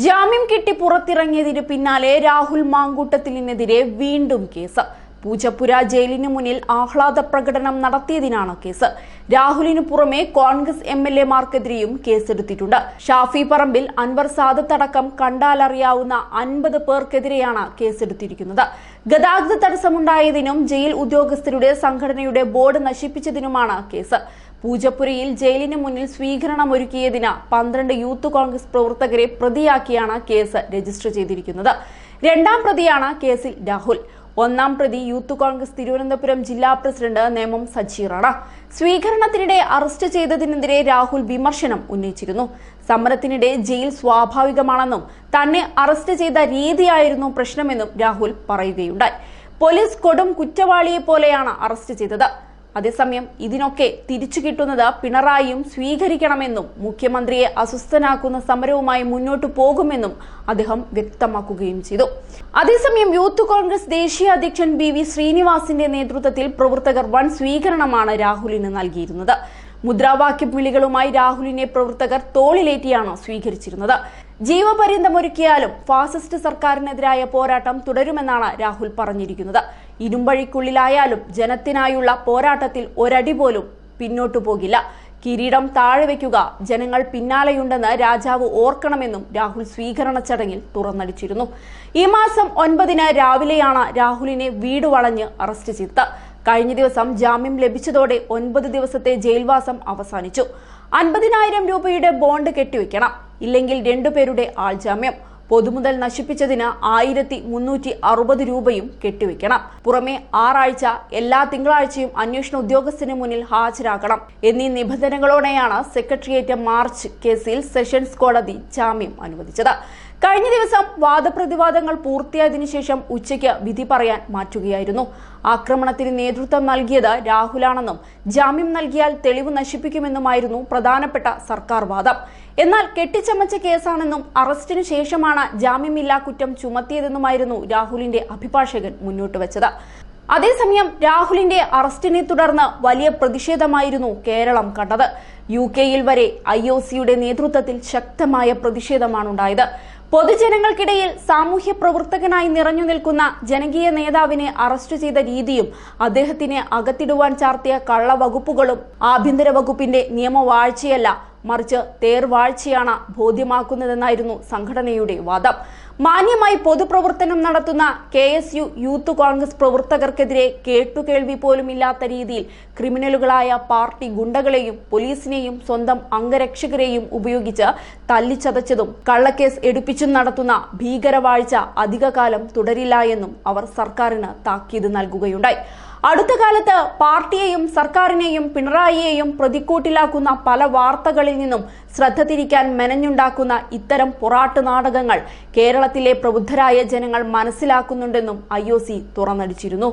ജാമ്യം കിട്ടി പുറത്തിറങ്ങിയതിന് പിന്നാലെ രാഹുൽ മാങ്കൂട്ടത്തിലിനെതിരെ വീണ്ടും കേസ്. പൂജപ്പുര ജയിലിന് മുന്നിൽ ആഹ്ലാദ പ്രകടനം നടത്തിയതിനാണ് കേസ്. രാഹുലിനു പുറമെ കോൺഗ്രസ് MLA-മാർക്കെതിരെയും കേസെടുത്തിട്ടുണ്ട്. ഷാഫി പറമ്പിൽ, അൻവർ സാദത്ത് അടക്കം കണ്ടാലറിയാവുന്ന 50 പേർക്കെതിരെയാണ് കേസെടുത്തിരിക്കുന്നത്. ഗതാഗത തടസ്സമുണ്ടായതിനും ജയിൽ ഉദ്യോഗസ്ഥരുടെ സംഘടനയുടെ ബോർഡ് നശിപ്പിച്ചതിനുമാണ് കേസ്. പൂജപ്പുരയിൽ ജയിലിന് മുന്നിൽ സ്വീകരണമൊരുക്കിയതിന് 12 യൂത്ത് കോൺഗ്രസ് പ്രവർത്തകരെ പ്രതിയാക്കിയാണ് കേസ് രജിസ്റ്റർ ചെയ്തിരിക്കുന്നത്. രണ്ടാം പ്രതിയാണ് കേസിൽ രാഹുൽ. ഒന്നാം പ്രതി യൂത്ത് കോൺഗ്രസ് തിരുവനന്തപുരം ജില്ലാ പ്രസിഡന്റ് നേമം സജീറാണ്. സ്വീകരണത്തിനിടെ അറസ്റ്റ് ചെയ്തതിനെതിരെ രാഹുൽ വിമർശനം ഉന്നയിച്ചിരുന്നു. സമരത്തിനിടെ ജയിൽ സ്വാഭാവികമാണെന്നും തന്നെ അറസ്റ്റ് ചെയ്ത രീതിയായിരുന്നു പ്രശ്നമെന്നും രാഹുൽ പറയുകയുണ്ടായി. പോലീസ് കൊടും കുറ്റവാളിയെ പോലെയാണ് അറസ്റ്റ് ചെയ്തത്. അതേസമയം ഇതിനൊക്കെ തിരിച്ചു കിട്ടുന്നത് പിണറായിയും സ്വീകരിക്കണമെന്നും മുഖ്യമന്ത്രിയെ അസ്വസ്ഥനാക്കുന്ന സമരവുമായി മുന്നോട്ടു പോകുമെന്നും അദ്ദേഹം വ്യക്തമാക്കുകയും ചെയ്തു. അതേസമയം യൂത്ത് കോൺഗ്രസ് ദേശീയ അധ്യക്ഷൻ BV ശ്രീനിവാസിന്റെ നേതൃത്വത്തിൽ പ്രവർത്തകർ വൻ സ്വീകരണമാണ് രാഹുലിന് നൽകിയിരുന്നത്. മുദ്രാവാക്യം വിളികളുമായി രാഹുലിനെ പ്രവർത്തകർ തോളിലേറ്റിയാണ് സ്വീകരിച്ചിരുന്നത്. ജീവപര്യന്തമൊരുക്കിയാലും ഫാസിസ്റ്റ് സർക്കാരിനെതിരായ പോരാട്ടം തുടരുമെന്നാണ് രാഹുൽ പറഞ്ഞിരിക്കുന്നത്. ഇരുമ്പഴിക്കുള്ളിലായാലും ജനത്തിനായുള്ള പോരാട്ടത്തിൽ ഒരടി പോലും പിന്നോട്ടു പോകില്ല. കിരീടം താഴെ വയ്ക്കുക, ജനങ്ങൾ പിന്നാലെയുണ്ടെന്ന് രാജാവ് ഓർക്കണമെന്നും രാഹുൽ സ്വീകരണ ചടങ്ങിൽ തുറന്നടിച്ചിരുന്നു. ഈ മാസം 9-ന് രാവിലെയാണ് രാഹുലിനെ വീട് വളഞ്ഞ് അറസ്റ്റ് ചെയ്തത്. കഴിഞ്ഞ ദിവസം ജാമ്യം ലഭിച്ചതോടെ 9 ദിവസത്തെ ജയിൽവാസം അവസാനിച്ചു. 50,000 രൂപയുടെ ബോണ്ട് കെട്ടിവെക്കണം, ഇല്ലെങ്കിൽ 2 പേരുടെ ആൾജാമ്യം. പൊതുമുതൽ നശിപ്പിച്ചതിന് 1360 രൂപയും കെട്ടിവെക്കണം. പുറമെ 6 ആഴ്ച എല്ലാ തിങ്കളാഴ്ചയും അന്വേഷണ ഉദ്യോഗസ്ഥന് മുന്നിൽ ഹാജരാക്കണം എന്നീ നിബന്ധനകളോടെയാണ് സെക്രട്ടേറിയറ്റ് മാർച്ച് കേസിൽ സെഷൻസ് കോടതി ജാമ്യം അനുവദിച്ചത്. കഴിഞ്ഞ ദിവസം വാദപ്രതിവാദങ്ങൾ പൂർത്തിയായതിനു ശേഷം ഉച്ചയ്ക്ക് വിധി പറയാൻ മാറ്റുകയായിരുന്നു. ആക്രമണത്തിന് നേതൃത്വം നൽകിയത് രാഹുലാണെന്നും ജാമ്യം നൽകിയാൽ തെളിവ് നശിപ്പിക്കുമെന്നുമായിരുന്നു പ്രധാനപ്പെട്ട സർക്കാർ വാദം. എന്നാൽ കെട്ടിച്ചമച്ച കേസാണെന്നും അറസ്റ്റിനു ശേഷമാണ് ജാമ്യമില്ലാ കുറ്റം ചുമത്തിയതെന്നുമായിരുന്നു രാഹുലിന്റെ അഭിഭാഷകൻ മുന്നോട്ട് വെച്ചത്. അതേസമയം രാഹുലിന്റെ അറസ്റ്റിനെ തുടർന്ന് വലിയ പ്രതിഷേധമായിരുന്നു കേരളം കണ്ടത്. UK-യിൽ വരെ IOC-യുടെ നേതൃത്വത്തിൽ ശക്തമായ പ്രതിഷേധമാണുണ്ടായത്. പൊതുജനങ്ങൾക്കിടയിൽ സാമൂഹ്യ പ്രവർത്തകനായി നിറഞ്ഞു നിൽക്കുന്ന ജനകീയ നേതാവിനെ അറസ്റ്റ് ചെയ്ത രീതിയും അദ്ദേഹത്തിനെ അകത്തിടുവാൻ ചാർത്തിയ കള്ളവകുപ്പുകളും ആഭ്യന്തര വകുപ്പിന്റെ നിയമവാഴ്ചയല്ല, മറിച്ച് തേർവാഴ്ചയാണ് ബോധ്യമാക്കുന്നതെന്നായിരുന്നു സംഘടനയുടെ വാദം. മാന്യമായി പൊതുപ്രവർത്തനം നടത്തുന്ന KSU യൂത്ത് കോൺഗ്രസ് പ്രവർത്തകർക്കെതിരെ കേട്ടുകേൾവി പോലുമില്ലാത്ത രീതിയിൽ ക്രിമിനലുകളായ പാർട്ടി ഗുണ്ടകളെയും പോലീസിനെയും സ്വന്തം അംഗരക്ഷകരെയും ഉപയോഗിച്ച് തല്ലിച്ചതച്ചതും കള്ളക്കേസ് എടുപ്പിച്ചും നടത്തുന്ന ഭീകരവാഴ്ച അധികകാലം തുടരില്ല എന്നും അവർ സർക്കാരിന് താക്കീത് നൽകുകയുണ്ടായി. അടുത്ത കാലത്ത് പാർട്ടിയെയും സർക്കാരിനെയും പിണറായിയെയും പ്രതിക്കൂട്ടിലാക്കുന്ന പല വാർത്തകളിൽ നിന്നും ശ്രദ്ധ തിരിക്കാൻ മെനഞ്ഞുണ്ടാക്കുന്ന ഇത്തരം പൊറാട്ട് നാടകങ്ങൾ കേരളത്തിലെ പ്രബുദ്ധരായ ജനങ്ങൾ മനസ്സിലാക്കുന്നുണ്ടെന്നും IOC തുറന്നടിച്ചിരുന്നു.